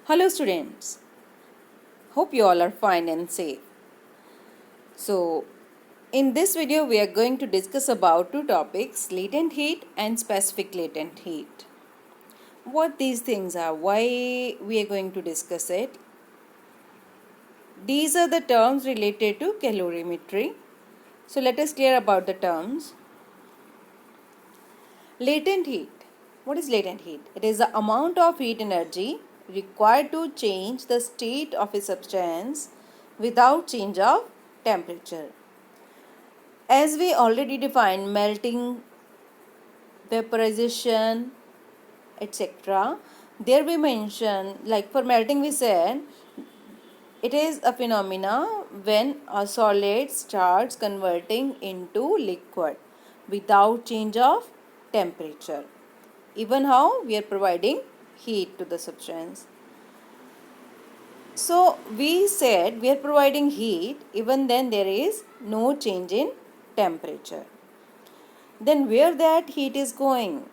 Hello students, hope you all are fine and safe. So in this video we are going to discuss about two topics, latent heat and specific latent heat. What these things are, why we are going to discuss it. These are the terms related to calorimetry. So let us clear about the terms. Latent heat. What is latent heat? It is the amount of heat energy required to change the state of a substance without change of temperature. As we already defined melting, vaporization, etc., there we mentioned, like for melting we said it is a phenomena when a solid starts converting into liquid without change of temperature, even how we are providing heat to the substance. So we said we are providing heat even then there is no change in temperature. Then where that heat is going?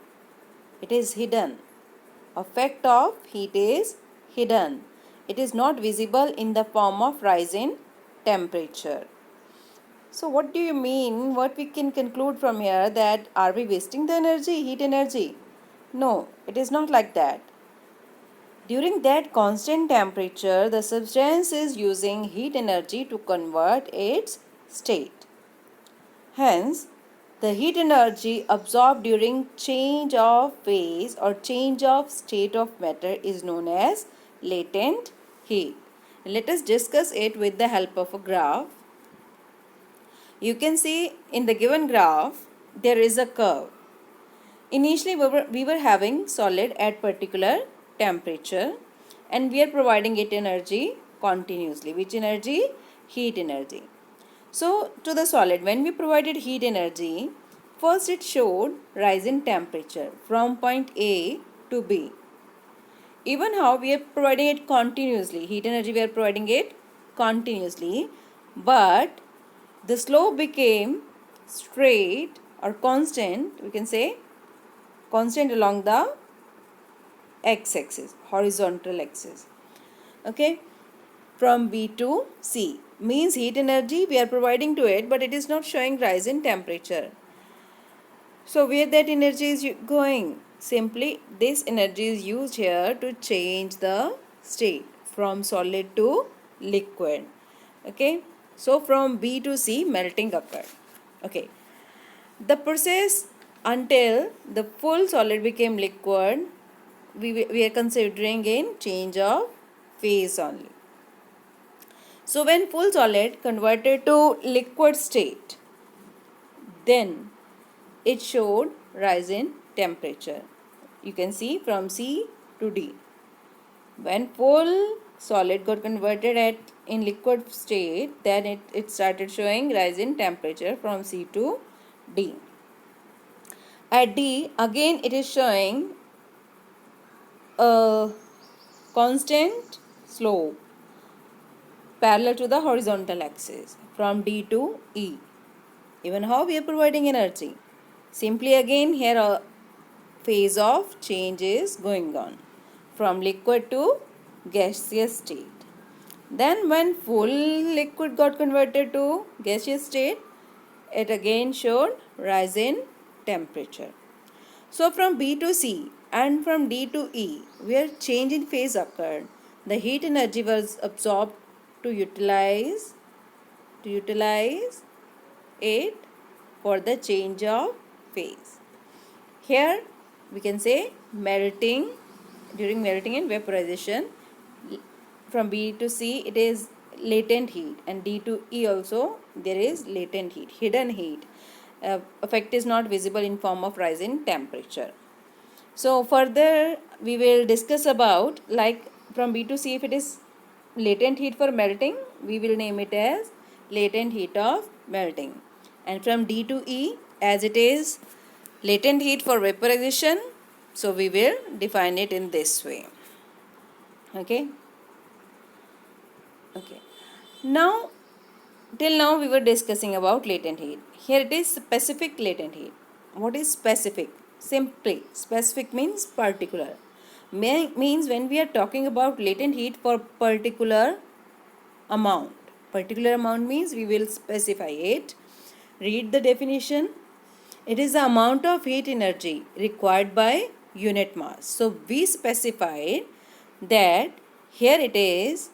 It is hidden. Effect of heat is hidden. It is not visible in the form of rise in temperature. So what do you mean? What we can conclude from here, that are we wasting the energy, heat energy? No, it is not like that. During that constant temperature, the substance is using heat energy to convert its state. Hence, the heat energy absorbed during change of phase or change of state of matter is known as latent heat. Let us discuss it with the help of a graph. You can see in the given graph there is a curve. Initially we were having solid at particular temperature and we are providing it energy continuously. Which energy? Heat energy. So to the solid, when we provided heat energy, first it showed rise in temperature from point A to B. Even how we are providing it continuously, heat energy we are providing it continuously, but the slope became straight or constant, we can say constant along the x-axis, horizontal axis. Okay, from B to C means heat energy we are providing to it, but it is not showing rise in temperature. So where that energy is going? Simply this energy is used here to change the state from solid to liquid. Okay, so from B to C melting occurred. Okay, the process until the full solid became liquid, we are considering in change of phase only. So when full solid converted to liquid state, then it showed rise in temperature. You can see from C to D. When full solid got converted in liquid state, then it started showing rise in temperature from C to D. At D, again it is showing a constant slope parallel to the horizontal axis from D to E. Even how we are providing energy? Simply again here a phase of change is going on from liquid to gaseous state. Then when full liquid got converted to gaseous state, it again showed rise in temperature. So from B to C and from D to E, where change in phase occurred, the heat energy was absorbed to utilize it for the change of phase. Here we can say melting, during melting and vaporization, from B to C it is latent heat, and D to E also there is latent heat, hidden heat. Effect is not visible in form of rise in temperature. So further we will discuss about, like from B to C, if it is latent heat for melting, we will name it as latent heat of melting, and from D to E, as it is latent heat for vaporization, so we will define it in this way. Okay. Now till now we were discussing about latent heat. Here it is specific latent heat. What is specific? Simply specific means particular. Means when we are talking about latent heat for particular amount. Particular amount means we will specify it. Read the definition. It is the amount of heat energy required by unit mass. So we specified that here it is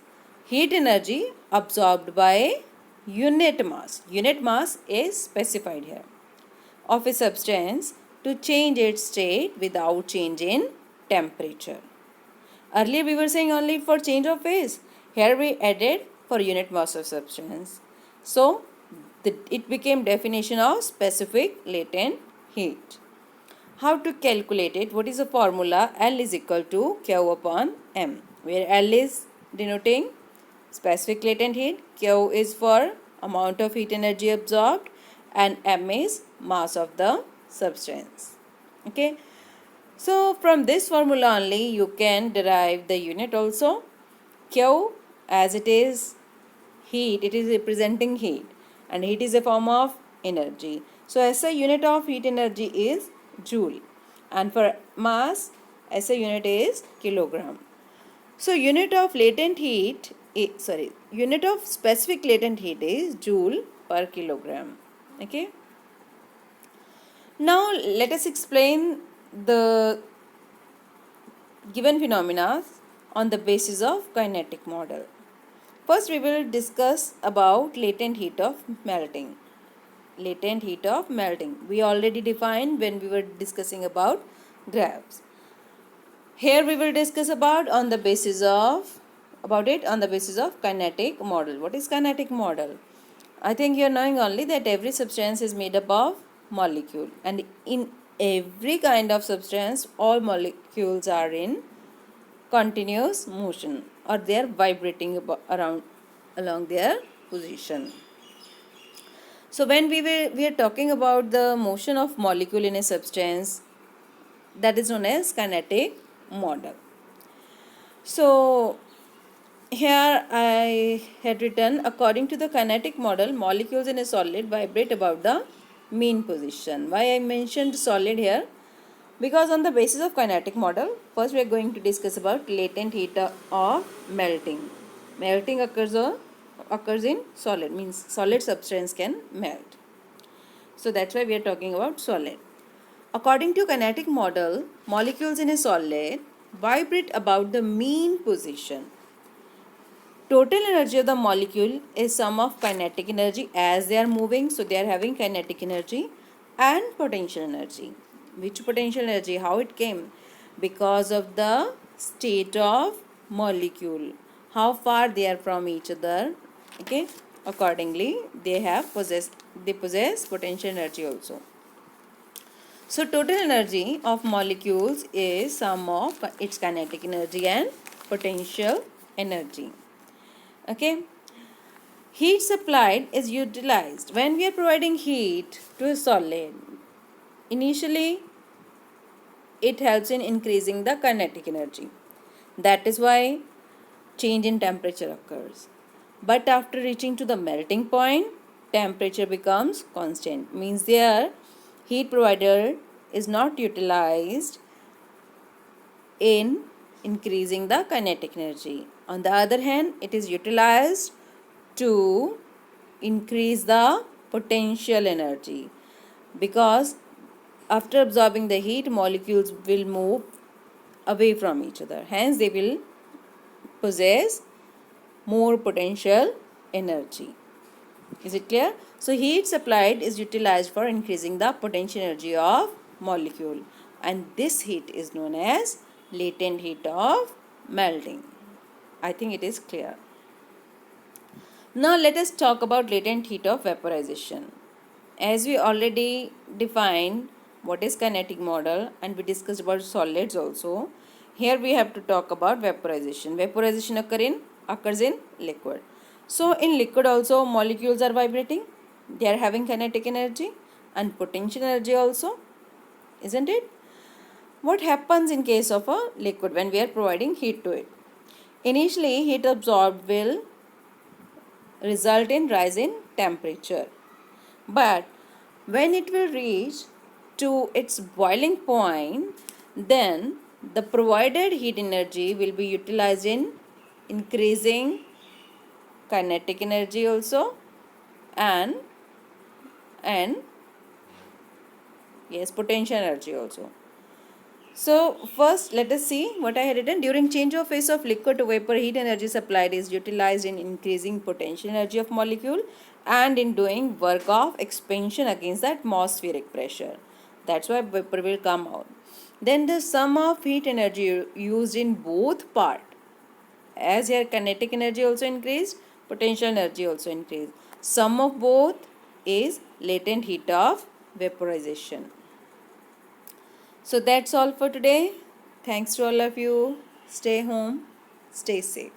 heat energy absorbed by unit mass. Unit mass is specified here of a substance to change its state without change in temperature. Earlier we were saying only for change of phase. Here we added for unit mass of substance. So it became definition of specific latent heat. How to calculate it? What is the formula? L is equal to Q upon M, where L is denoting specific latent heat, Q is for amount of heat energy absorbed, and M is mass of the substance. Okay. So from this formula only you can derive the unit also. Q, as it is heat, it is representing heat, and heat is a form of energy. So SI unit of heat energy is joule, and for mass SI unit is kilogram. So unit of latent heat, unit of specific latent heat is joule per kilogram. Okay. Now let us explain the given phenomena on the basis of kinetic model. First we will discuss about latent heat of melting. Latent heat of melting. We already defined when we were discussing about graphs. Here we will discuss about on the basis of kinetic model. What is kinetic model? I think you are knowing only that every substance is made up of molecule, and in every kind of substance all molecules are in continuous motion, or they are vibrating along their position. So when we are talking about the motion of molecule in a substance, that is known as kinetic model. So here I had written, according to the kinetic model, molecules in a solid vibrate about the mean position. Why I mentioned solid here? Because on the basis of kinetic model, first we are going to discuss about latent heat of melting. Melting occurs in solid, means solid substance can melt. So that's why we are talking about solid. According to kinetic model, molecules in a solid vibrate about the mean position. Total energy of the molecule is sum of kinetic energy as they are moving, so they are having kinetic energy, and potential energy. Which potential energy? How it came? Because of the state of molecule, how far they are from each other. Okay, accordingly they possess potential energy also. So total energy of molecules is sum of its kinetic energy and potential energy. Okay, heat supplied is utilized when we are providing heat to a solid. Initially it helps in increasing the kinetic energy. That is why change in temperature occurs. But after reaching to the melting point, temperature becomes constant. Means their heat provider is not utilized in increasing the kinetic energy. On the other hand, it is utilized to increase the potential energy, because after absorbing the heat, molecules will move away from each other. Hence, they will possess more potential energy. Is it clear? So, heat supplied is utilized for increasing the potential energy of molecule, and this heat is known as latent heat of melting. I think it is clear. Now let us talk about latent heat of vaporization. As we already defined what is kinetic model and we discussed about solids also, here we have to talk about vaporization. Vaporization occurs in liquid. So in liquid also molecules are vibrating. They are having kinetic energy and potential energy also, isn't it? What happens in case of a liquid when we are providing heat to it? Initially, heat absorbed will result in rise in temperature. But when it will reach to its boiling point, then The provided heat energy will be utilized in increasing kinetic energy also, and and yes, potential energy also. So first let us see what I had written. During change of phase of liquid to vapor, heat energy supplied is utilized in increasing potential energy of molecule and in doing work of expansion against the atmospheric pressure. That's why vapor will come out. Then the sum of heat energy used in both part, as here kinetic energy also increased, potential energy also increased. Sum of both is latent heat of vaporization. So that's all for today. Thanks to all of you. Stay home, stay safe.